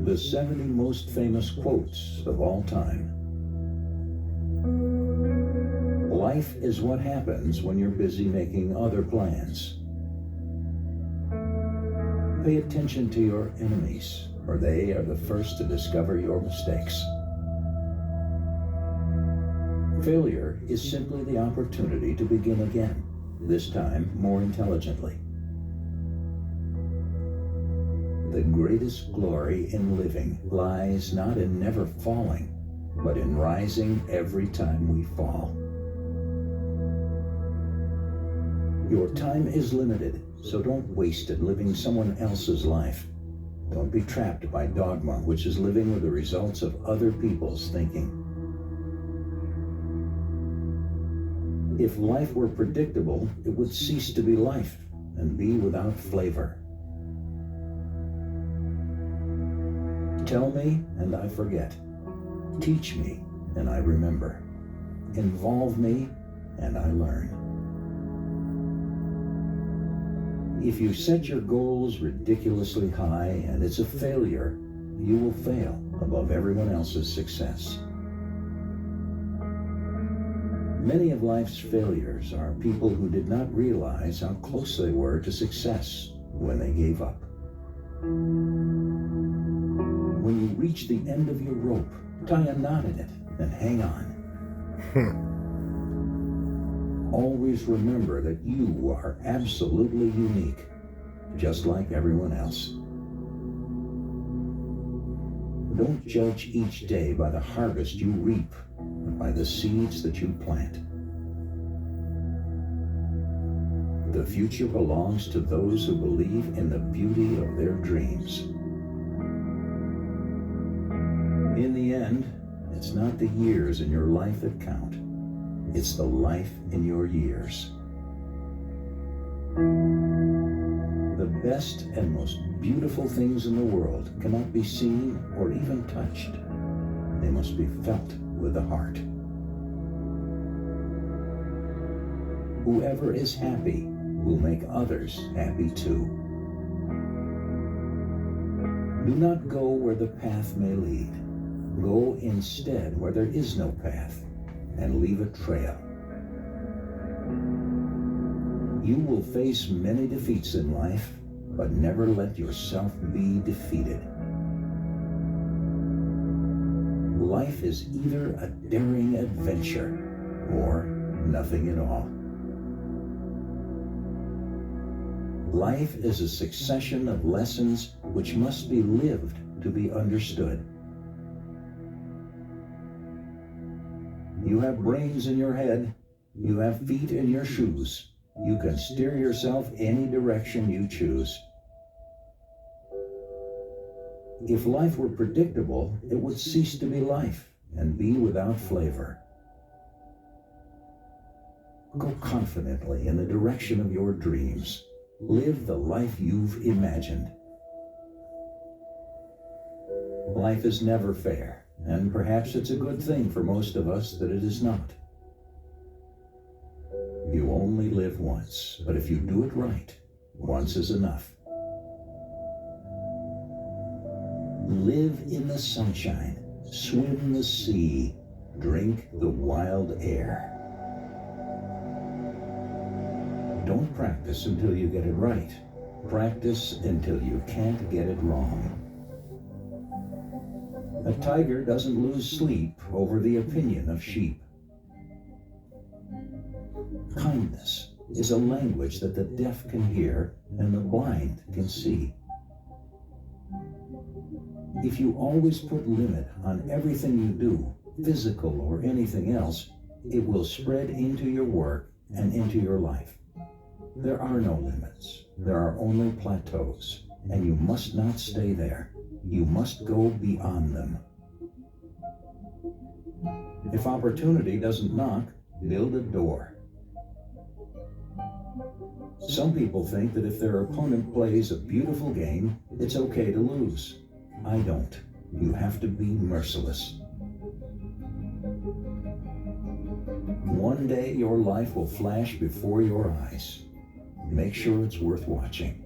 The 70 most famous quotes of all time. Life is what happens when you're busy making other plans. Pay attention to your enemies, for they are the first to discover your mistakes. Failure is simply the opportunity to begin again, this time more intelligently. The greatest glory in living lies not in never falling, but in rising every time we fall. Your time is limited, so don't waste it living someone else's life. Don't be trapped by dogma, which is living with the results of other people's thinking. If life were predictable, it would cease to be life and be without flavor. Tell me, and I forget. Teach me, and I remember. Involve me, and I learn. If you set your goals ridiculously high and it's a failure, you will fail above everyone else's success. Many of life's failures are people who did not realize how close they were to success when they gave up. When you reach the end of your rope, tie a knot in it and hang on. Always remember that you are absolutely unique, just like everyone else. Don't judge each day by the harvest you reap, but by the seeds that you plant. The future belongs to those who believe in the beauty of their dreams. In the end, it's not the years in your life that count. It's the life in your years. The best and most beautiful things in the world cannot be seen or even touched. They must be felt with the heart. Whoever is happy will make others happy too. Do not go where the path may lead. Go instead where there is no path, and leave a trail. You will face many defeats in life, but never let yourself be defeated. Life is either a daring adventure or nothing at all. Life is a succession of lessons which must be lived to be understood. You have brains in your head. You have feet in your shoes. You can steer yourself any direction you choose. If life were predictable, it would cease to be life and be without flavor. Go confidently in the direction of your dreams. Live the life you've imagined. Life is never fair, and perhaps it's a good thing for most of us that it is not. You only live once, but if you do it right, once is enough. Live in the sunshine, swim the sea, drink the wild air. Don't practice until you get it right. Practice until you can't get it wrong. A tiger doesn't lose sleep over the opinion of sheep. Kindness is a language that the deaf can hear and the blind can see. If you always put limit on everything you do, physical or anything else, it will spread into your work and into your life. There are no limits. There are only plateaus, and you must not stay there. You must go beyond them. If opportunity doesn't knock, build a door. Some people think that if their opponent plays a beautiful game, it's okay to lose. I don't. You have to be merciless. One day your life will flash before your eyes. Make sure it's worth watching.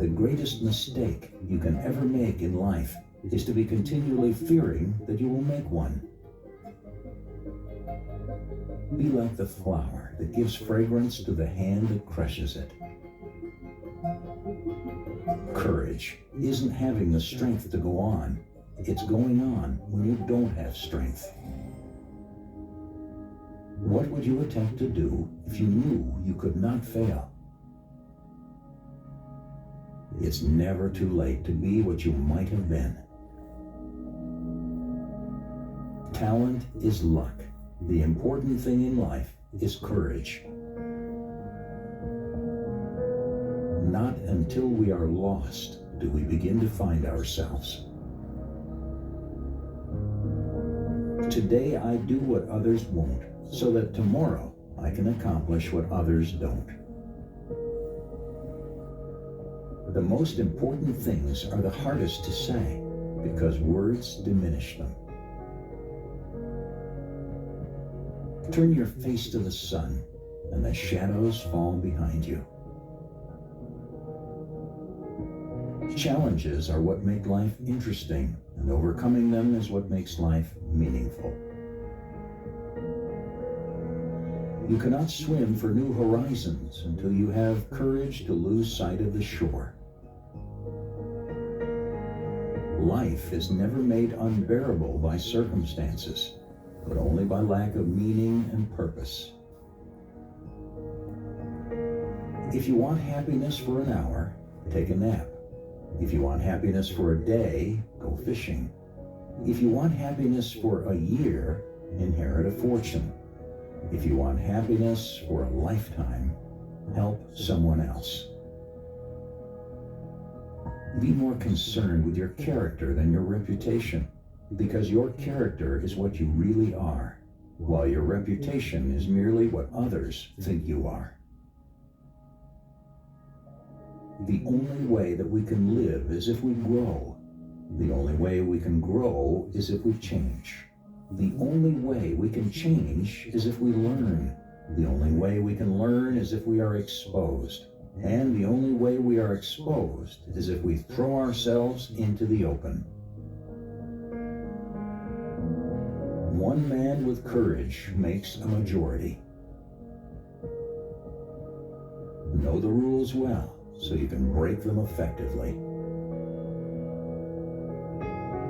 The greatest mistake you can ever make in life is to be continually fearing that you will make one. Be like the flower that gives fragrance to the hand that crushes it. Courage isn't having the strength to go on. It's going on when you don't have strength. What would you attempt to do if you knew you could not fail? It's never too late to be what you might have been. Talent is luck. The important thing in life is courage. Not until we are lost do we begin to find ourselves. Today I do what others won't, so that tomorrow I can accomplish what others don't. The most important things are the hardest to say because words diminish them. Turn your face to the sun, and the shadows fall behind you. Challenges are what make life interesting, and overcoming them is what makes life meaningful. You cannot swim for new horizons until you have courage to lose sight of the shore. Life is never made unbearable by circumstances, but only by lack of meaning and purpose. If you want happiness for an hour, take a nap. If you want happiness for a day, go fishing. If you want happiness for a year, inherit a fortune. If you want happiness for a lifetime, help someone else. Be more concerned with your character than your reputation, because your character is what you really are, while your reputation is merely what others think you are. The only way that we can live is if we grow. The only way we can grow is if we change. The only way we can change is if we learn. The only way we can learn is if we are exposed. And the only way we are exposed is if we throw ourselves into the open. One man with courage makes a majority. Know the rules well, so you can break them effectively.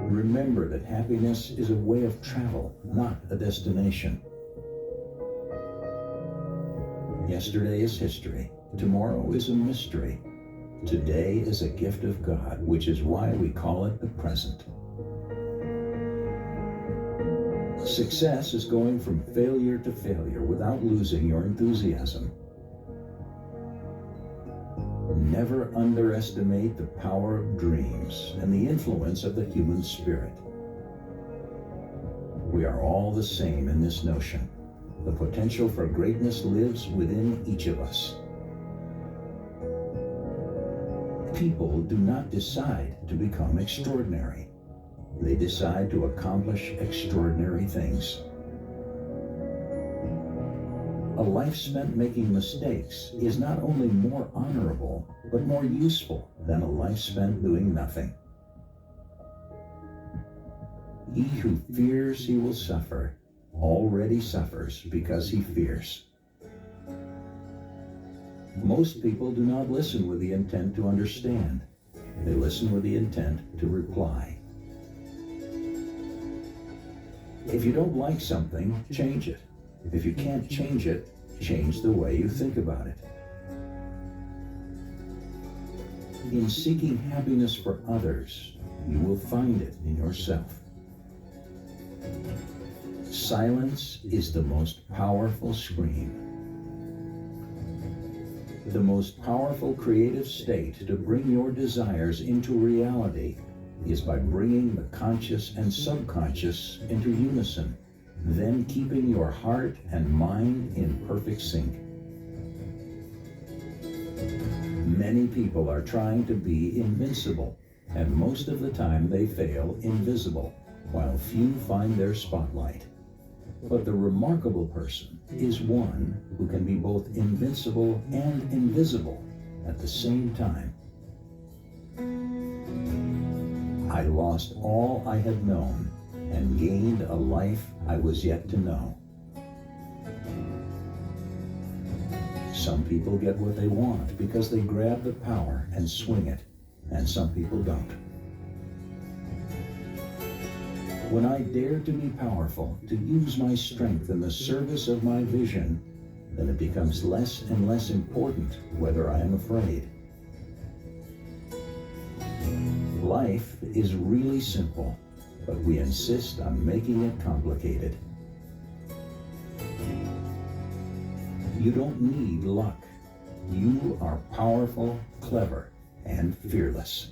Remember that happiness is a way of travel, not a destination. Yesterday is history. Tomorrow is a mystery. Today is a gift of God, which is why we call it the present. Success is going from failure to failure without losing your enthusiasm. Never underestimate the power of dreams and the influence of the human spirit. We are all the same in this notion. The potential for greatness lives within each of us. People do not decide to become extraordinary. They decide to accomplish extraordinary things. A life spent making mistakes is not only more honorable, but more useful than a life spent doing nothing. He who fears he will suffer already suffers because he fears. Most people do not listen with the intent to understand. They listen with the intent to reply. If you don't like something, change it. If you can't change it, change the way you think about it. In seeking happiness for others, you will find it in yourself. Silence is the most powerful scream. The most powerful creative state to bring your desires into reality is by bringing the conscious and subconscious into unison, then keeping your heart and mind in perfect sync. Many people are trying to be invincible, and most of the time they fail invisible, while few find their spotlight. But the remarkable person is one who can be both invincible and invisible at the same time. I lost all I had known and gained a life I was yet to know. Some people get what they want because they grab the power and swing it, and some people don't. When I dare to be powerful, to use my strength in the service of my vision, then it becomes less and less important whether I am afraid. Life is really simple, but we insist on making it complicated. You don't need luck. You are powerful, clever, and fearless.